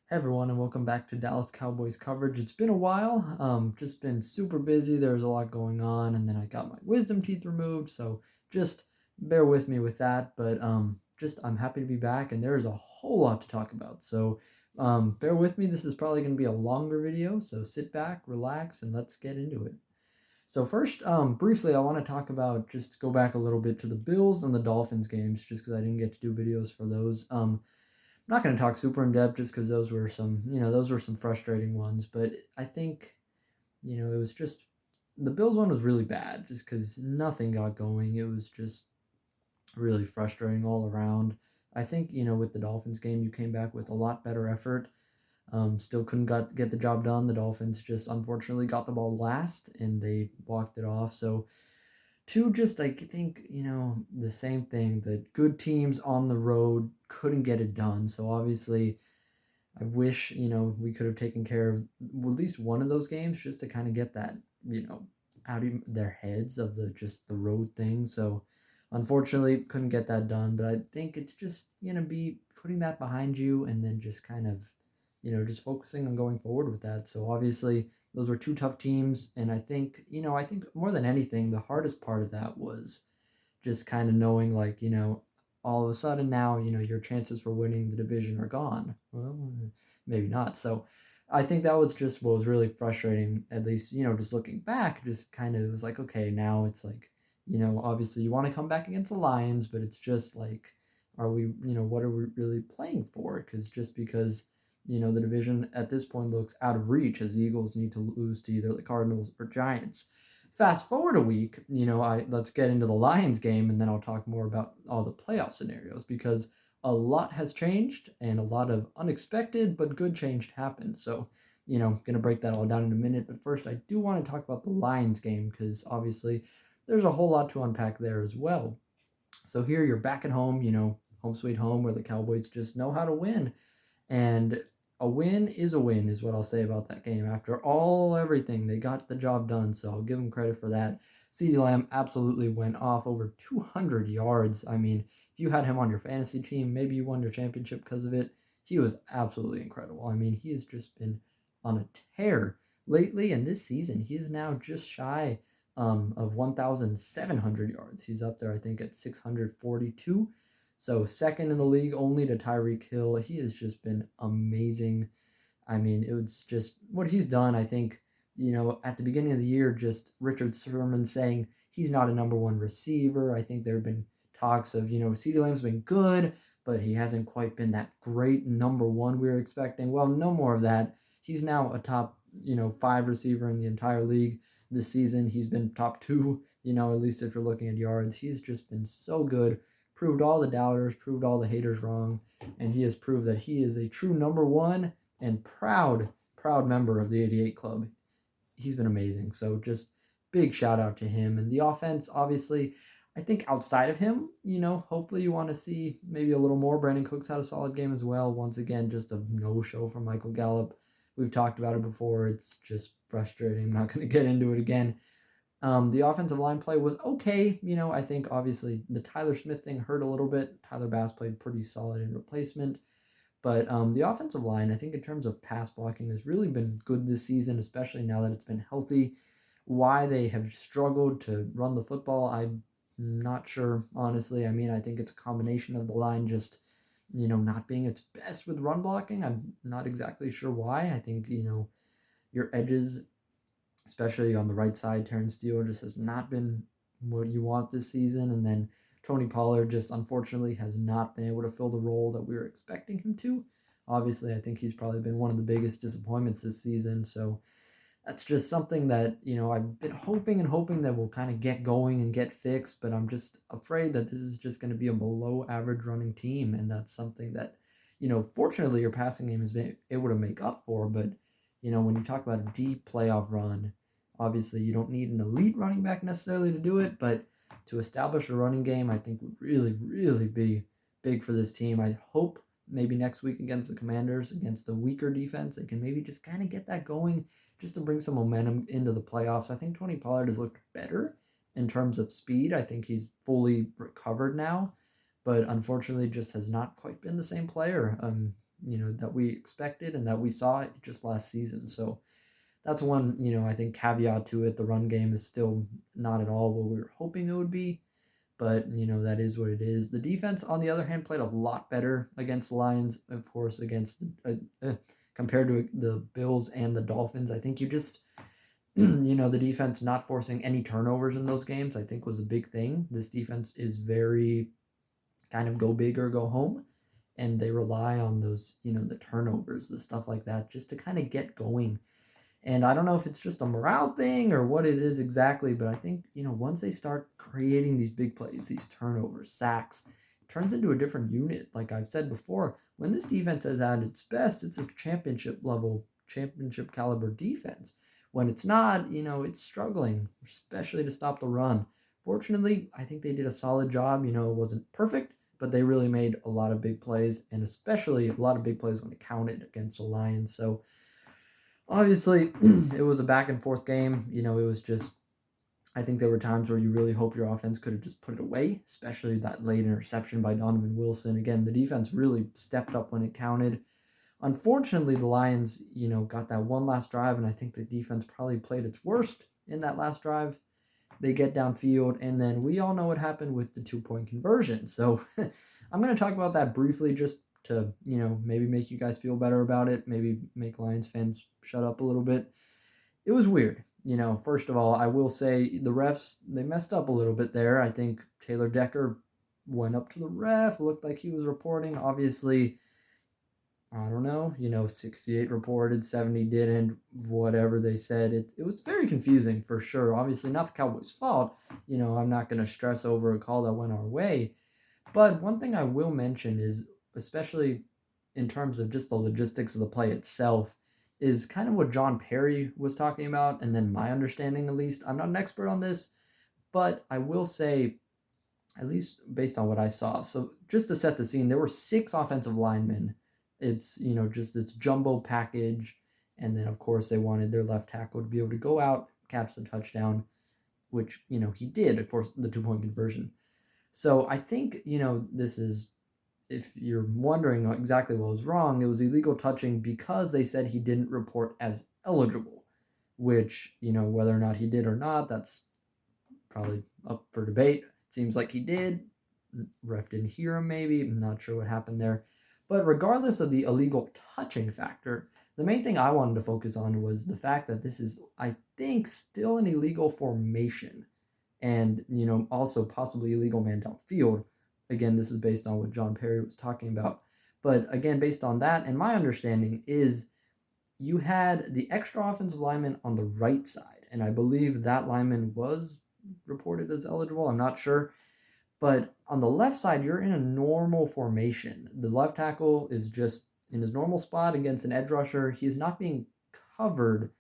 Hey everyone, and welcome back to Dallas Cowboys coverage. It's been a while. Just been super busy. There's a lot going on, and then I got my wisdom teeth removed, so just bear with me with that. But just I'm happy to be back, and there's a whole lot to talk about. So bear with me. This is probably going to be a longer video, so sit back, relax, and let's get into it. So first, briefly, I want to talk about just go back a little bit to the Bills and the Dolphins games, just because I didn't get to do videos for those. I'm not going to talk super in depth just because those were some frustrating ones. But I think, it was just the Bills one was really bad just because nothing got going. It was just really frustrating all around. I think, with the Dolphins game, you came back with a lot better effort. Still couldn't get the job done. The Dolphins just unfortunately got the ball last and they walked it off. So two, just I think, the same thing. The good teams on the road couldn't get it done. So obviously, I wish, we could have taken care of at least one of those games just to kind of get that, out of their heads of the road thing. So unfortunately, couldn't get that done. But I think it's just, be putting that behind you and then just kind of, just focusing on going forward with that. So obviously, those were two tough teams. And I think more than anything, the hardest part of that was just kind of knowing, like, all of a sudden now, your chances for winning the division are gone. Well, maybe not. So I think that was just what was really frustrating, at least, just looking back, just kind of was like, okay, now it's like, obviously you want to come back against the Lions, but it's just like, are we, what are we really playing for? Because, the division at this point looks out of reach as the Eagles need to lose to either the Cardinals or Giants. Fast forward a week, let's get into the Lions game, and then I'll talk more about all the playoff scenarios because a lot has changed and a lot of unexpected but good change happened. So, gonna break that all down in a minute. But first, I do want to talk about the Lions game because obviously there's a whole lot to unpack there as well. So here you're back at home, home sweet home where the Cowboys just know how to win. And a win is a win, is what I'll say about that game. After everything, they got the job done, so I'll give them credit for that. CeeDee Lamb absolutely went off over 200 yards. I mean, if you had him on your fantasy team, maybe you won your championship because of it. He was absolutely incredible. I mean, he has just been on a tear lately, and this season, he is now just shy of 1,700 yards. He's up there, I think, at 642. So second in the league only to Tyreek Hill. He has just been amazing. I mean, it was just what he's done. I think, at the beginning of the year, just Richard Sherman saying he's not a number one receiver. I think there have been talks of, CeeDee Lamb's been good, but he hasn't quite been that great number one we were expecting. Well, no more of that. He's now a top, 5 receiver in the entire league this season. He's been top 2, at least if you're looking at yards. He's just been so good, proved all the doubters, proved all the haters wrong, and he has proved that he is a true number one and proud member of the 88 Club. He's been amazing. So just big shout out to him. And the offense, obviously, I think outside of him, hopefully you want to see maybe a little more. Brandin Cooks had a solid game as well. Once again, just a no-show from Michael Gallup. We've talked about it before. It's just frustrating. I'm not going to get into it again. The offensive line play was okay. I think obviously the Tyler Smith thing hurt a little bit. Tyler Bass played pretty solid in replacement. But the offensive line, I think in terms of pass blocking, has really been good this season, especially now that it's been healthy. Why they have struggled to run the football, I'm not sure, honestly. I mean, I think it's a combination of the line just, not being its best with run blocking. I'm not exactly sure why. I think, your edges, especially on the right side, Terrence Steele just has not been what you want this season. And then Tony Pollard just unfortunately has not been able to fill the role that we were expecting him to. Obviously, I think he's probably been one of the biggest disappointments this season. So that's just something that, I've been hoping and hoping that will kind of get going and get fixed. But I'm just afraid that this is just going to be a below average running team. And that's something that, fortunately your passing game has been able to make up for. But when you talk about a deep playoff run, obviously you don't need an elite running back necessarily to do it, but to establish a running game, I think would really, really be big for this team. I hope maybe next week against the Commanders, against a weaker defense, they can maybe just kind of get that going just to bring some momentum into the playoffs. I think Tony Pollard has looked better in terms of speed. I think he's fully recovered now, but unfortunately just has not quite been the same player. that we expected and that we saw just last season. So that's one, I think caveat to it. The run game is still not at all what we were hoping it would be, but, that is what it is. The defense, on the other hand, played a lot better against the Lions, of course, against compared to the Bills and the Dolphins. I think you just, the defense not forcing any turnovers in those games, I think was a big thing. This defense is very kind of go big or go home, and they rely on those, the turnovers, the stuff like that, just to kind of get going. And I don't know if it's just a morale thing or what it is exactly, but I think, once they start creating these big plays, these turnovers, sacks, it turns into a different unit. Like I've said before, when this defense is at its best, it's a championship caliber defense. When it's not, it's struggling, especially to stop the run. Fortunately, I think they did a solid job. It wasn't perfect, but they really made a lot of big plays, and especially a lot of big plays when it counted against the Lions. So obviously, it was a back and forth game. It was just, I think there were times where you really hoped your offense could have just put it away, especially that late interception by Donovan Wilson. Again, the defense really stepped up when it counted. Unfortunately, the Lions, got that one last drive, and I think the defense probably played its worst in that last drive. They get downfield, and then we all know what happened with the 2-point conversion. So I'm going to talk about that briefly just to, maybe make you guys feel better about it, maybe make Lions fans shut up a little bit. It was weird. First of all, I will say the refs, they messed up a little bit there. I think Taylor Decker went up to the ref, looked like he was reporting. Obviously, I don't know, 68 reported, 70 didn't, whatever they said. It was very confusing for sure. Obviously, not the Cowboys' fault. I'm not going to stress over a call that went our way. But one thing I will mention is, especially in terms of just the logistics of the play itself, is kind of what John Perry was talking about, and then my understanding at least. I'm not an expert on this, but I will say, at least based on what I saw. So just to set the scene, there were 6 offensive linemen. It's, just this jumbo package. And then, of course, they wanted their left tackle to be able to go out, catch the touchdown, which, he did, of course, the 2-point conversion. So I think, this is, if you're wondering exactly what was wrong, it was illegal touching because they said he didn't report as eligible, which, whether or not he did or not, that's probably up for debate. It seems like he did. Ref didn't hear him, maybe. I'm not sure what happened there. But regardless of the illegal touching factor, the main thing I wanted to focus on was the fact that this is, I think, still an illegal formation and, also possibly illegal man downfield. Again, this is based on what John Perry was talking about. But again, based on that, and my understanding is you had the extra offensive lineman on the right side, and I believe that lineman was reported as eligible. I'm not sure. But on the left side, you're in a normal formation. The left tackle is just in his normal spot against an edge rusher. He's not being covered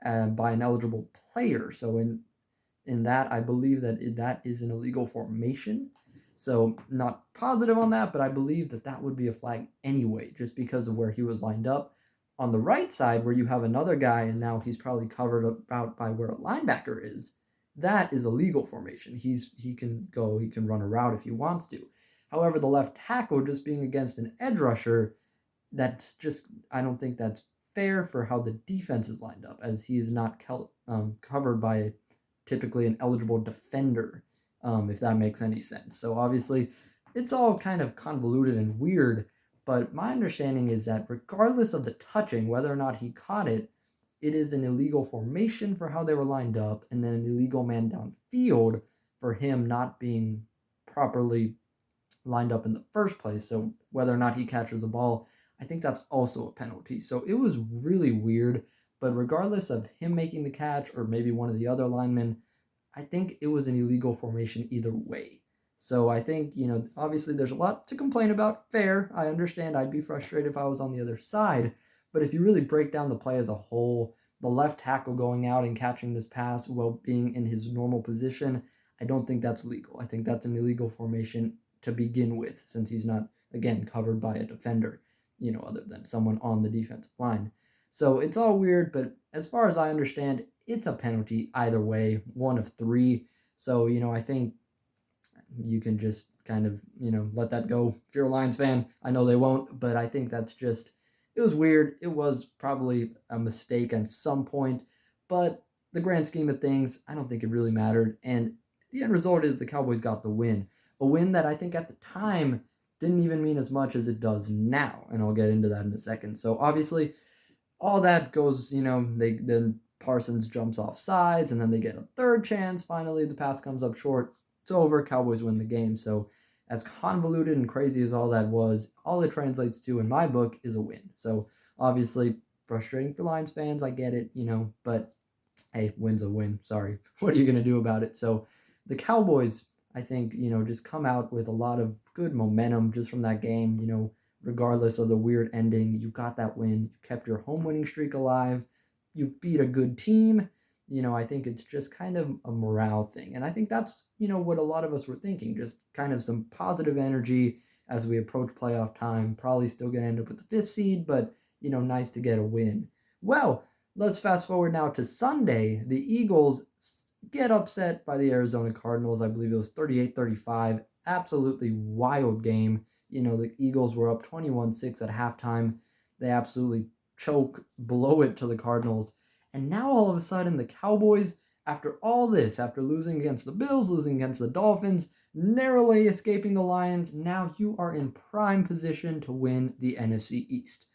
by an eligible player. So in that, I believe that that is an illegal formation. So not positive on that, but I believe that that would be a flag anyway, just because of where he was lined up. On the right side, where you have another guy, and now he's probably covered about by where a linebacker is, that is a legal formation. He can run a route if he wants to. However, the left tackle just being against an edge rusher, that's just, I don't think that's fair for how the defense is lined up, as he's not covered by typically an eligible defender, if that makes any sense. So obviously, it's all kind of convoluted and weird, but my understanding is that regardless of the touching, whether or not he caught it, it is an illegal formation for how they were lined up, and then an illegal man downfield for him not being properly lined up in the first place. So whether or not he catches the ball, I think that's also a penalty. So it was really weird, but regardless of him making the catch or maybe one of the other linemen, I think it was an illegal formation either way. So I think, obviously there's a lot to complain about. Fair, I understand. I'd be frustrated if I was on the other side. But if you really break down the play as a whole, the left tackle going out and catching this pass while being in his normal position, I don't think that's legal. I think that's an illegal formation to begin with, since he's not, again, covered by a defender, other than someone on the defensive line. So it's all weird, but as far as I understand, it's a penalty either way, 1 of 3. So, I think you can just kind of, let that go. If you're a Lions fan, I know they won't, but I think that's just, it was weird. It was probably a mistake at some point, but the grand scheme of things, I don't think it really mattered. And the end result is the Cowboys got the win. A win that I think at the time didn't even mean as much as it does now. And I'll get into that in a second. So obviously, all that goes, then Parsons jumps off sides, and then they get a third chance. Finally, the pass comes up short. It's over. Cowboys win the game. So, as convoluted and crazy as all that was, all it translates to in my book is a win. So, obviously, frustrating for Lions fans. I get it, but hey, win's a win. Sorry. What are you going to do about it? So, the Cowboys, I think, just come out with a lot of good momentum just from that game. Regardless of the weird ending, you got that win. You kept your home winning streak alive. You beat a good team. I think it's just kind of a morale thing. And I think that's, what a lot of us were thinking. Just kind of some positive energy as we approach playoff time. Probably still going to end up with the 5th seed, but, nice to get a win. Well, let's fast forward now to Sunday. The Eagles get upset by the Arizona Cardinals. I believe it was 38-35. Absolutely wild game. The Eagles were up 21-6 at halftime. They absolutely blow it to the Cardinals. And now all of a sudden the Cowboys, after all this, after losing against the Bills, losing against the Dolphins, narrowly escaping the Lions, now you are in prime position to win the NFC East.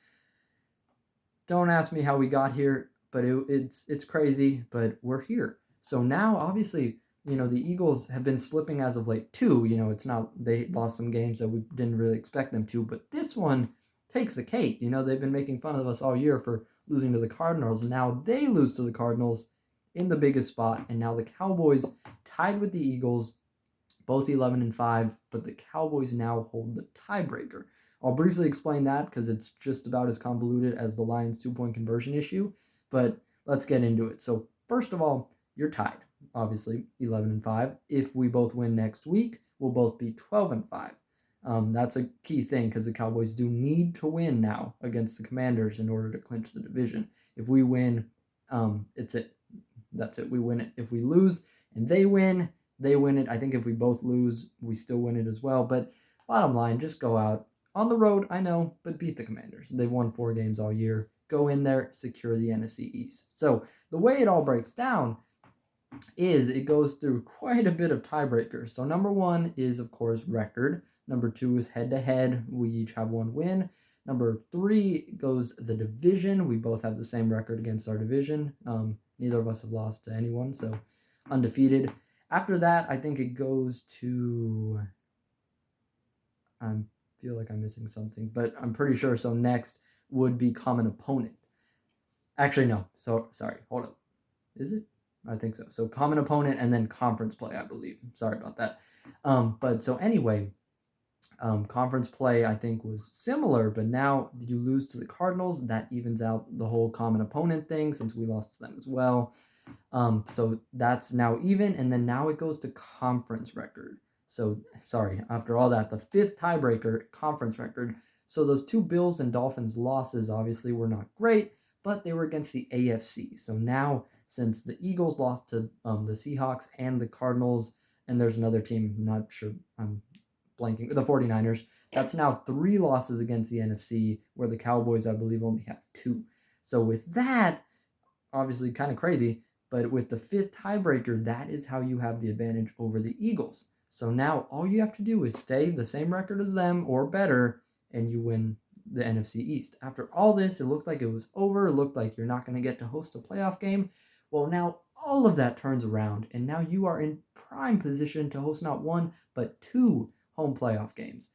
Don't ask me how we got here, but it's crazy, but we're here. So now, obviously, the Eagles have been slipping as of late too. It's not, they lost some games that we didn't really expect them to, but this one takes the cake. They've been making fun of us all year for losing to the Cardinals. Now they lose to the Cardinals in the biggest spot, and now the Cowboys tied with the Eagles, both 11-5, but the Cowboys now hold the tiebreaker. I'll briefly explain that because it's just about as convoluted as the Lions 2-point conversion issue, but let's get into it. So first of all, you're tied. Obviously, 11-5. If we both win next week, we'll both be 12-5. That's a key thing because the Cowboys do need to win now against the Commanders in order to clinch the division. If we win, it's it. That's it. We win it. If we lose and they win it. I think if we both lose, we still win it as well. But bottom line, just go out on the road, I know, but beat the Commanders. They've won 4 games all year. Go in there, secure the NFC East. So the way it all breaks down is it goes through quite a bit of tiebreakers. So number 1 is, of course, record. Number 2 is head-to-head. We each have 1 win. Number 3 goes the division. We both have the same record against our division. Neither of us have lost to anyone, so undefeated. After that, I think it goes to... I feel like I'm missing something, but I'm pretty sure. So next would be common opponent. Actually, no. So, sorry. Hold up. Is it? I think so. So common opponent and then conference play, I believe. Sorry about that. But so anyway, conference play I think was similar, but now you lose to the Cardinals. That evens out the whole common opponent thing since we lost to them as well. So that's now even, and then now it goes to conference record. So sorry, after all that, the 5th tiebreaker, conference record. So those 2 Bills and Dolphins losses obviously were not great, but they were against the AFC. So now, since the Eagles lost to the Seahawks and the Cardinals, and there's another team, I'm not sure, I'm blanking, the 49ers, that's now 3 losses against the NFC, where the Cowboys, I believe, only have 2. So with that, obviously kind of crazy, but with the 5th tiebreaker, that is how you have the advantage over the Eagles. So now all you have to do is stay the same record as them or better, and you win the NFC East. After all this, it looked like it was over. It looked like you're not going to get to host a playoff game. Well, now all of that turns around, and now you are in prime position to host not 1, but 2 home playoff games.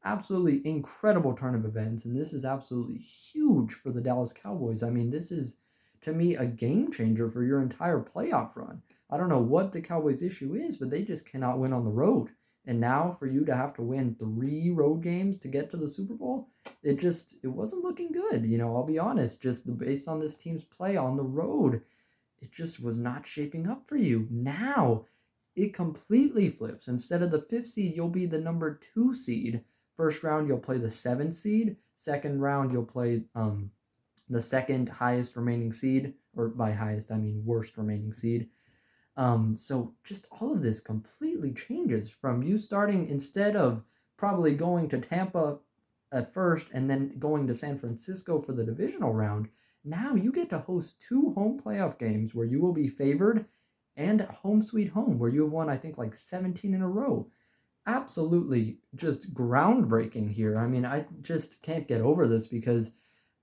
Absolutely incredible turn of events, and this is absolutely huge for the Dallas Cowboys. I mean, this is, to me, a game changer for your entire playoff run. I don't know what the Cowboys' issue is, but they just cannot win on the road. And now for you to have to win 3 road games to get to the Super Bowl, it wasn't looking good. I'll be honest, just based on this team's play on the road, it just was not shaping up for you. Now it completely flips. Instead of the 5th seed, you'll be the number 2 seed. First round, you'll play the 7th seed. Second round, you'll play the second highest remaining seed, or by highest, I mean worst remaining seed. So just all of this completely changes from you starting, instead of probably going to Tampa at first and then going to San Francisco for the divisional round, now you get to host 2 home playoff games where you will be favored and home sweet home where you have won, I think, like 17 in a row. Absolutely just groundbreaking here. I mean, I just can't get over this because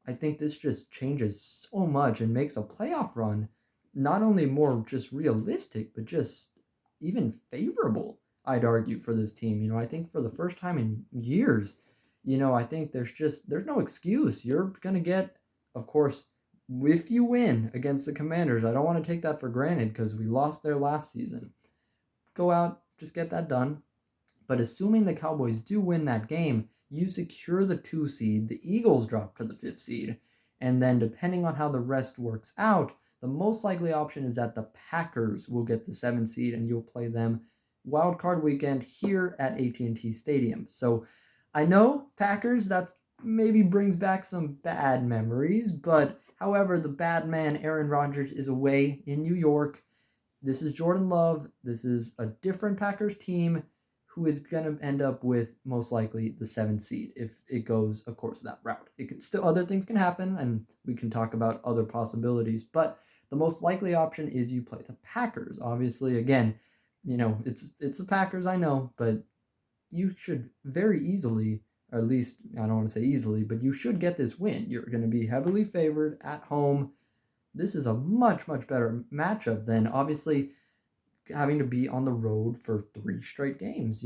I think this just changes so much and makes a playoff run not only more just realistic, but just even favorable, I'd argue, for this team. I think for the first time in years, I think there's no excuse. You're going to get, of course, if you win against the Commanders, I don't want to take that for granted because we lost there last season. Go out, just get that done. But assuming the Cowboys do win that game, you secure the 2 seed, the Eagles drop to the 5th seed, and then depending on how the rest works out, the most likely option is that the Packers will get the 7th seed and you'll play them wild card weekend here at AT&T Stadium. So I know Packers, that maybe brings back some bad memories, but however, the bad man Aaron Rodgers is away in New York. This is Jordan Love. This is a different Packers team who is going to end up with most likely the 7th seed if it goes, of course, that route. It could still, other things can happen, and we can talk about other possibilities, but the most likely option is you play the Packers. Obviously, again, it's the Packers, I know, but you should very easily, or at least, I don't want to say easily, but you should get this win. You're going to be heavily favored at home. This is a much, much better matchup than, obviously, having to be on the road for 3 straight games,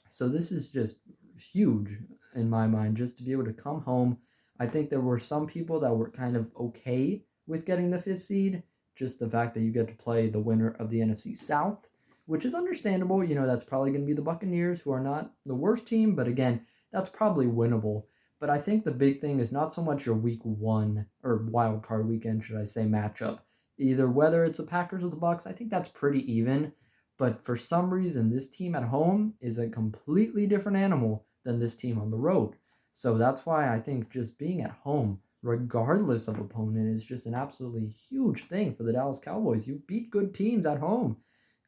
So this is just huge in my mind, just to be able to come home. I think there were some people that were kind of okay with getting the 5th seed, just the fact that you get to play the winner of the NFC South, which is understandable. That's probably going to be the Buccaneers, who are not the worst team, but again, that's probably winnable. But I think the big thing is not so much your week 1 or wild card weekend, should I say, matchup. Either whether it's the Packers or the Bucs, I think that's pretty even. But for some reason, this team at home is a completely different animal than this team on the road. So that's why I think just being at home, regardless of opponent, is just an absolutely huge thing for the Dallas Cowboys. You've beat good teams at home.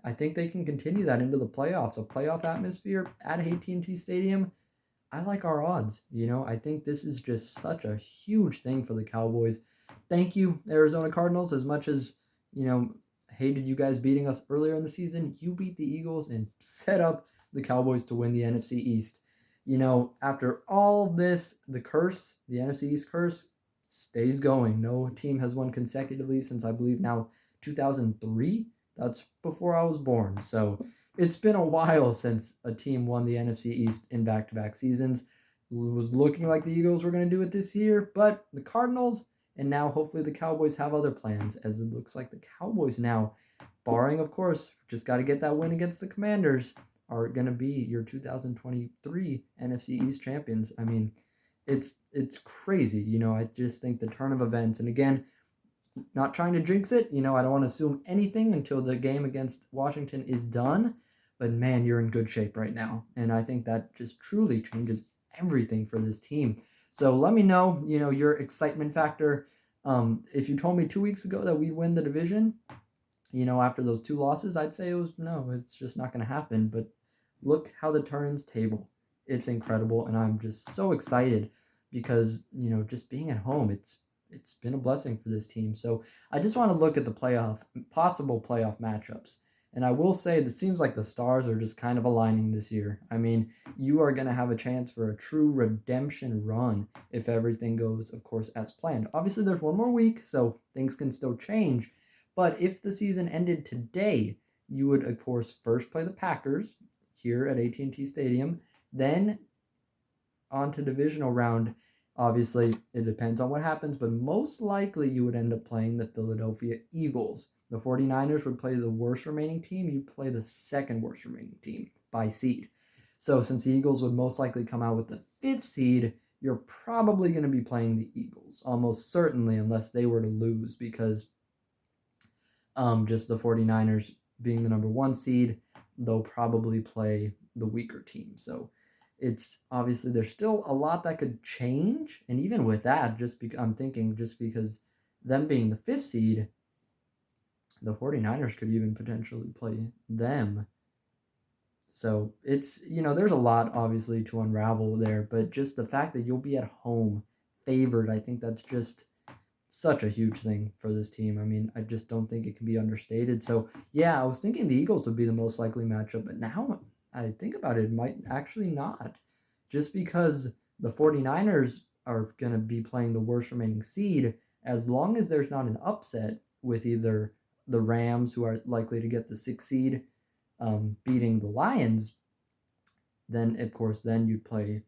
I think they can continue that into the playoffs. A playoff atmosphere at AT&T Stadium, I like our odds. I think this is just such a huge thing for the Cowboys. Thank you, Arizona Cardinals. As much as, hated you guys beating us earlier in the season, you beat the Eagles and set up the Cowboys to win the NFC East. After all this, the NFC East curse, stays going. No team has won consecutively since, I believe, now 2003. That's before I was born. So it's been a while since a team won the NFC East in back-to-back seasons. It was looking like the Eagles were going to do it this year, but the Cardinals, and now hopefully the Cowboys, have other plans, as it looks like the Cowboys now, barring, of course, just got to get that win against the Commanders, are going to be your 2023 NFC East champions. I mean, it's crazy. I just think the turn of events, and again, not trying to jinx it. I don't want to assume anything until the game against Washington is done, but man, you're in good shape right now. And I think that just truly changes everything for this team. So let me know, your excitement factor. If you told me 2 weeks ago that we'd win the division, after those 2 losses, I'd say it's just not going to happen. But look how the turns table. It's incredible, and I'm just so excited because, just being at home, it's been a blessing for this team. So I just want to look at the possible playoff matchups. And I will say, it seems like the stars are just kind of aligning this year. I mean, you are going to have a chance for a true redemption run if everything goes, of course, as planned. Obviously, there's 1 more week, so things can still change. But if the season ended today, you would, of course, first play the Packers here at AT&T Stadium. Then on to divisional round. Obviously, it depends on what happens, but most likely you would end up playing the Philadelphia Eagles. The 49ers would play the worst remaining team. You play the second worst remaining team by seed. So since the Eagles would most likely come out with the 5th seed, you're probably going to be playing the Eagles, almost certainly, unless they were to lose, because just the 49ers being the number 1 seed, they'll probably play the weaker team. So it's obviously, there's still a lot that could change. And even with that, I'm thinking just because them being the 5th seed, the 49ers could even potentially play them So it's, there's a lot obviously to unravel there, but just the fact that you'll be at home favored, I think that's just such a huge thing for this team. I mean, I just don't think it can be understated. So, yeah, I was thinking the Eagles would be the most likely matchup, but now I think about it, it might actually not. Just because the 49ers are going to be playing the worst remaining seed, as long as there's not an upset with either the Rams, who are likely to get the 6th seed, beating the Lions, then, of course, then you'd play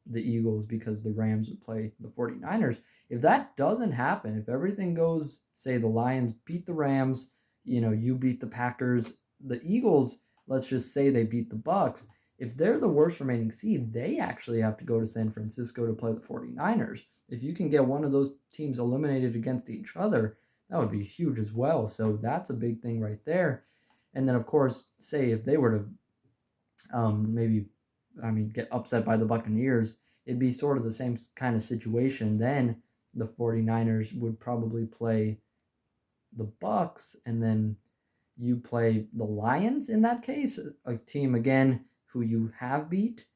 the Eagles because the Rams would play the 49ers. If that doesn't happen, if everything goes, say the Lions beat the Rams, you beat the Packers, the Eagles, let's just say they beat the Bucks. If they're the worst remaining seed, they actually have to go to San Francisco to play the 49ers. If you can get one of those teams eliminated against each other, that would be huge as well. So that's a big thing right there. And then, of course, say if they were to get upset by the Buccaneers, it'd be sort of the same kind of situation. Then the 49ers would probably play the Bucks, and then you play the Lions in that case, a team, again, who you have beat.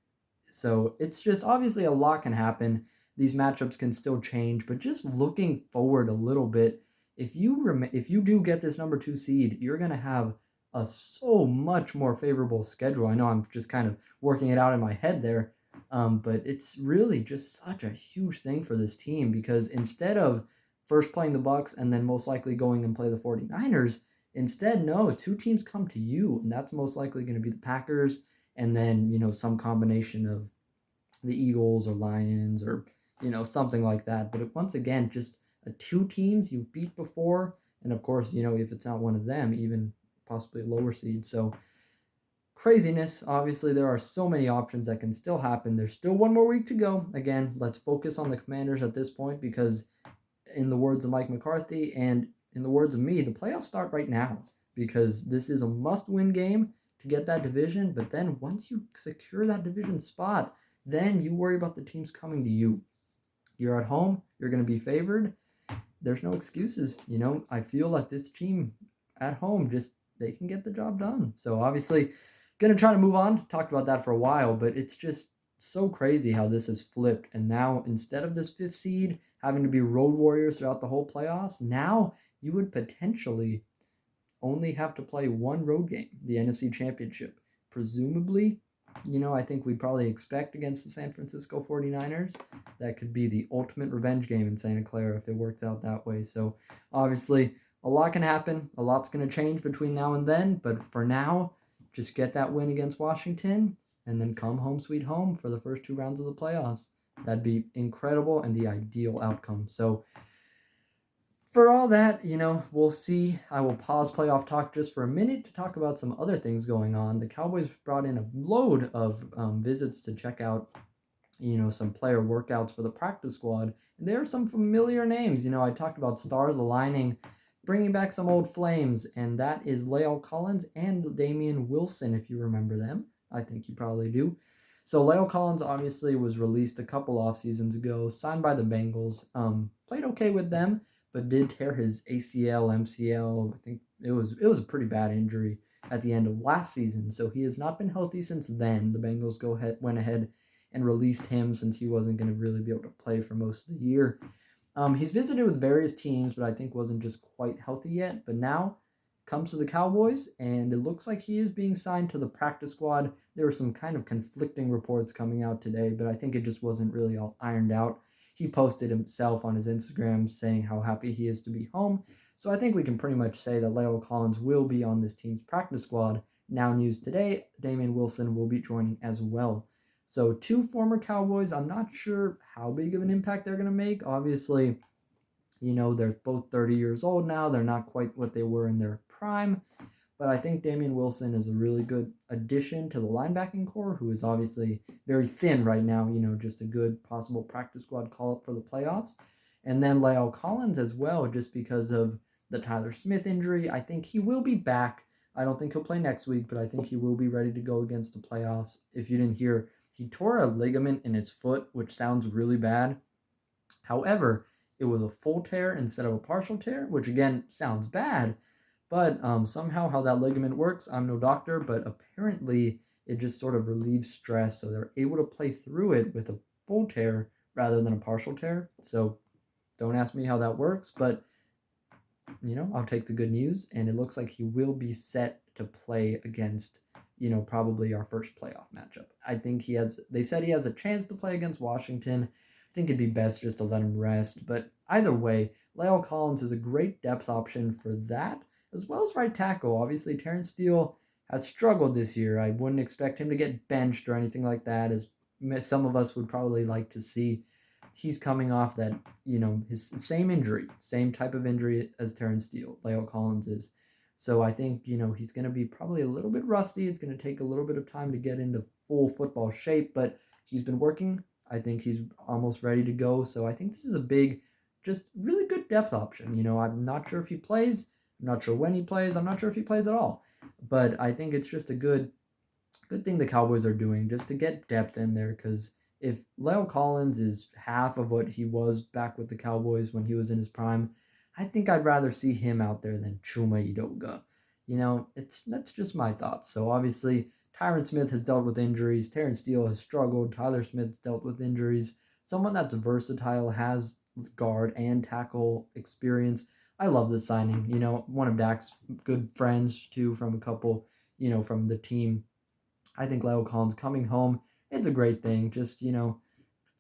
So it's just obviously a lot can happen. These matchups can still change, but just looking forward a little bit, if you do get this number 2 seed, you're going to have a so much more favorable schedule. I know I'm just kind of working it out in my head there, but it's really just such a huge thing for this team, because instead of first playing the Bucks and then most likely going and play the 49ers, instead, no, 2 teams come to you, and that's most likely going to be the Packers, and then, some combination of the Eagles or Lions or, something like that. But once again, just 2 teams you beat before, and of course, if it's not one of them, even possibly a lower seed. So craziness. Obviously, there are so many options that can still happen. There's still one more week to go. Again, let's focus on the Commanders at this point, because in the words of Mike McCarthy and in the words of me, the playoffs start right now, because this is a must-win game to get that division. But then once you secure that division spot, then you worry about the teams coming to you. You're at home. You're going to be favored. There's no excuses. I feel like this team at home, they can get the job done. So obviously, going to try to move on. Talked about that for a while, but it's just so crazy how this has flipped. And now, instead of this 5th seed having to be road warriors throughout the whole playoffs, now you would potentially only have to play one road game, the NFC Championship. Presumably, I think we'd probably expect against the San Francisco 49ers. That could be the ultimate revenge game in Santa Clara if it works out that way. So, obviously, a lot can happen. A lot's going to change between now and then. But for now, just get that win against Washington and then come home sweet home for the first 2 rounds of the playoffs. That'd be incredible and the ideal outcome. So, for all that, we'll see. I will pause playoff talk just for a minute to talk about some other things going on. The Cowboys brought in a load of visits to check out, some player workouts for the practice squad. And there are some familiar names. I talked about stars aligning, bringing back some old flames, and that is La'el Collins and Damien Wilson, if you remember them. I think you probably do. So La'el Collins obviously was released a couple off seasons ago, signed by the Bengals, played okay with them, but did tear his ACL, MCL. I think it was a pretty bad injury at the end of last season. So he has not been healthy since then. The Bengals went ahead and released him since he wasn't going to really be able to play for most of the year. He's visited with various teams, but I think wasn't just quite healthy yet. But now comes to the Cowboys, and it looks like he is being signed to the practice squad. There were some kind of conflicting reports coming out today, but I think it just wasn't really all ironed out. He posted himself on his Instagram saying how happy he is to be home. So I think we can pretty much say that La'el Collins will be on this team's practice squad. Now news today, Damien Wilson will be joining as well. So 2 former Cowboys, I'm not sure how big of an impact they're going to make. Obviously, they're both 30 years old now. They're not quite what they were in their prime. But I think Damien Wilson is a really good addition to the linebacking core, who is obviously very thin right now, just a good possible practice squad call-up for the playoffs. And then La'el Collins as well, just because of the Tyler Smith injury. I think he will be back. I don't think he'll play next week, but I think he will be ready to go against the playoffs. If you didn't hear, he tore a ligament in his foot, which sounds really bad. However, it was a full tear instead of a partial tear, which again sounds bad. But somehow how that ligament works, I'm no doctor, but apparently it just sort of relieves stress, so they're able to play through it with a full tear rather than a partial tear. So don't ask me how that works, but I'll take the good news, and it looks like he will be set to play against, probably our first playoff matchup. I think they said he has a chance to play against Washington. I think it'd be best just to let him rest, but either way, La'el Collins is a great depth option for that, as well as right tackle. Obviously, Terrence Steele has struggled this year. I wouldn't expect him to get benched or anything like that, as some of us would probably like to see. He's coming off that, his same injury, same type of injury as Terrence Steele, La'el Collins is. So I think, he's going to be probably a little bit rusty. It's going to take a little bit of time to get into full football shape, but he's been working. I think he's almost ready to go. So I think this is a big, just really good depth option. I'm not sure if he plays. I'm not sure when he plays. I'm not sure if he plays at all. But I think it's just a good thing the Cowboys are doing just to get depth in there, because if La'el Collins is half of what he was back with the Cowboys when he was in his prime, I think I'd rather see him out there than Chuma Edoga. That's just my thoughts. So obviously, Tyron Smith has dealt with injuries. Terrence Steele has struggled. Tyler Smith's dealt with injuries. Someone that's versatile, has guard and tackle experience. I love this signing. One of Dak's good friends, too, from a couple, from the team. I think La'el Collins coming home, it's a great thing. Just,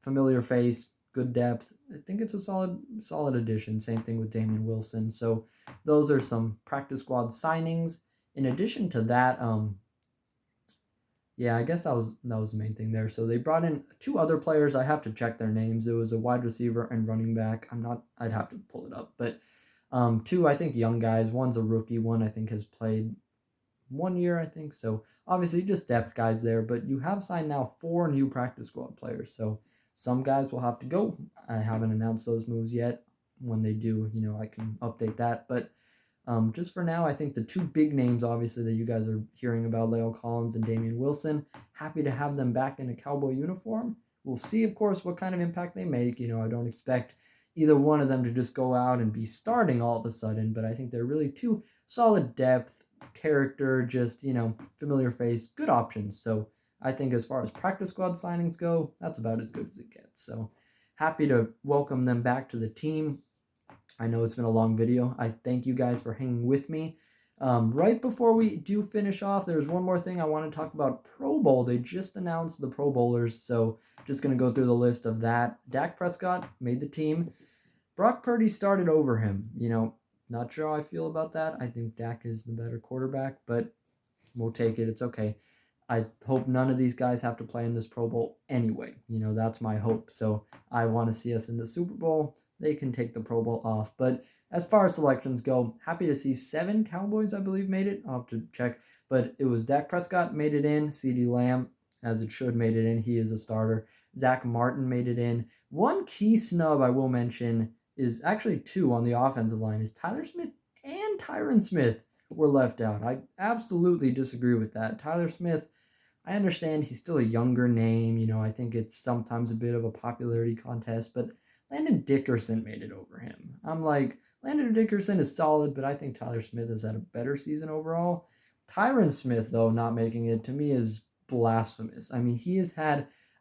familiar face, good depth. I think it's a solid addition. Same thing with Damien Wilson. So those are some practice squad signings. In addition to that, I guess that was the main thing there. So they brought in 2 other players. I have to check their names. It was a wide receiver and running back. I'd have to pull it up. But 2, I think, young guys. One's a rookie. One, I think, has played 1 year, I think. So obviously just depth guys there, but you have signed now 4 new practice squad players. So some guys will have to go. I haven't announced those moves yet. When they do, I can update that. But just for now, I think the 2 big names, obviously, that you guys are hearing about, La'el Collins and Damien Wilson, happy to have them back in a Cowboy uniform. We'll see, of course, what kind of impact they make. I don't expect either one of them to just go out and be starting all of a sudden, but I think they're really 2 solid depth, character, just, familiar face, good options. So I think as far as practice squad signings go, that's about as good as it gets. So happy to welcome them back to the team. I know it's been a long video. I thank you guys for hanging with me. Right before we do finish off, there's one more thing I want to talk about. Pro Bowl. They just announced the Pro Bowlers, so just going to go through the list of that. Dak Prescott made the team. Brock Purdy started over him. Not sure how I feel about that. I think Dak is the better quarterback, but we'll take it. It's okay. I hope none of these guys have to play in this Pro Bowl anyway. That's my hope. So I want to see us in the Super Bowl. They can take the Pro Bowl off. But as far as selections go, happy to see 7 Cowboys, I believe, made it. I'll have to check. But it was Dak Prescott made it in. CeeDee Lamb, as it should, made it in. He is a starter. Zack Martin made it in. One key snub I will mention is actually 2 on the offensive line, is Tyler Smith and Tyron Smith were left out. I absolutely disagree with that. Tyler Smith, I understand he's still a younger name. I think it's sometimes a bit of a popularity contest, but Landon Dickerson made it over him. I'm like, Landon Dickerson is solid, but I think Tyler Smith has had a better season overall. Tyron Smith, though, not making it, to me, is blasphemous. I mean,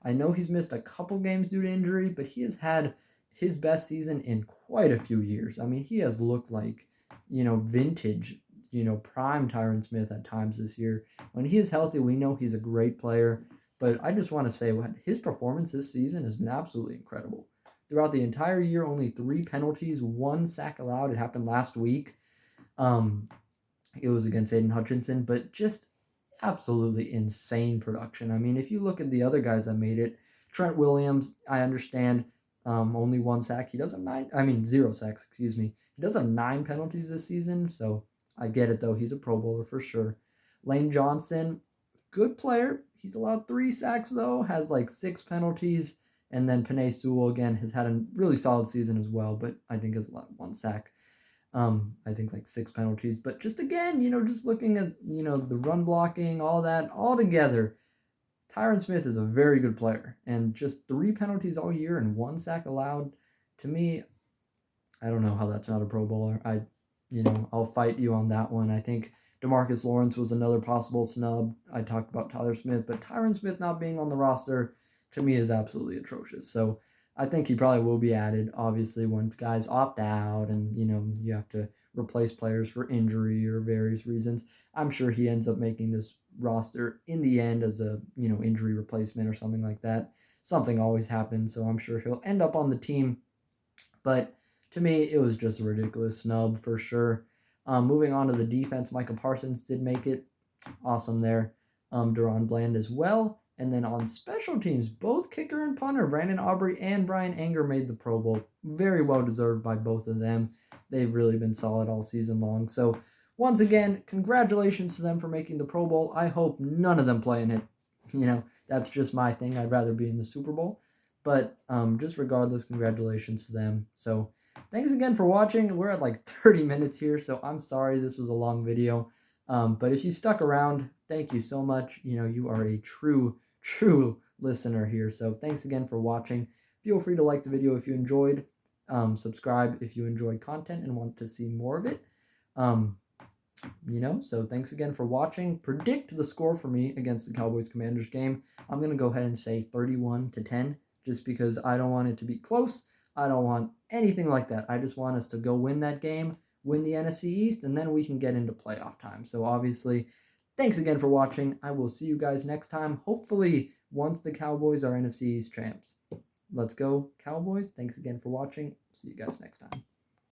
I know he's missed a couple games due to injury, but he has had his best season in quite a few years. I mean, he has looked like, vintage, prime Tyron Smith at times this year. When he is healthy, we know he's a great player, but I just want to say his performance this season has been absolutely incredible. Throughout the entire year, only 3 penalties, 1 sack allowed. It happened last week. It was against Aiden Hutchinson, but just absolutely insane production. I mean, if you look at the other guys that made it, Trent Williams, I understand, only 1 sack. He does have 0 sacks, excuse me. He does have 9 penalties this season, so I get it, though. He's a Pro Bowler for sure. Lane Johnson, good player. He's allowed 3 sacks, though, has 6 penalties. And then Penei Sewell, again, has had a really solid season as well, but I think has allowed 1 sack. I think 6 penalties. But just again, just looking at, the run blocking, all that, all together, Tyron Smith is a very good player. And just 3 penalties all year and 1 sack allowed, to me, I don't know how that's not a Pro Bowler. I'll fight you on that one. I think DeMarcus Lawrence was another possible snub. I talked about Tyler Smith, but Tyron Smith not being on the roster to me is absolutely atrocious. So I think he probably will be added, obviously, when guys opt out and, you have to replace players for injury or various reasons. I'm sure he ends up making this roster in the end as a, injury replacement or something like that. Something always happens, so I'm sure he'll end up on the team. But to me, it was just a ridiculous snub for sure. Moving on to the defense, Micah Parsons did make it. Awesome there. Duron Bland as well. And then on special teams, both kicker and punter, Brandon Aubrey and Brian Anger made the Pro Bowl. Very well deserved by both of them. They've really been solid all season long. So once again, congratulations to them for making the Pro Bowl. I hope none of them play in it. That's just my thing. I'd rather be in the Super Bowl. But just regardless, congratulations to them. So thanks again for watching. We're at like 30 minutes here, so I'm sorry this was a long video. But if you stuck around, thank you so much. You are a true listener here. So thanks again for watching. Feel free to like the video if you enjoyed. Subscribe if you enjoyed content and want to see more of it. So thanks again for watching. Predict the score for me against the Cowboys-Commanders game. I'm going to go ahead and say 31-10, just because I don't want it to be close. I don't want anything like that. I just want us to go win that game, win the NFC East, and then we can get into playoff time. So obviously, thanks again for watching. I will see you guys next time, hopefully once the Cowboys are NFC East champs. Let's go, Cowboys. Thanks again for watching. See you guys next time.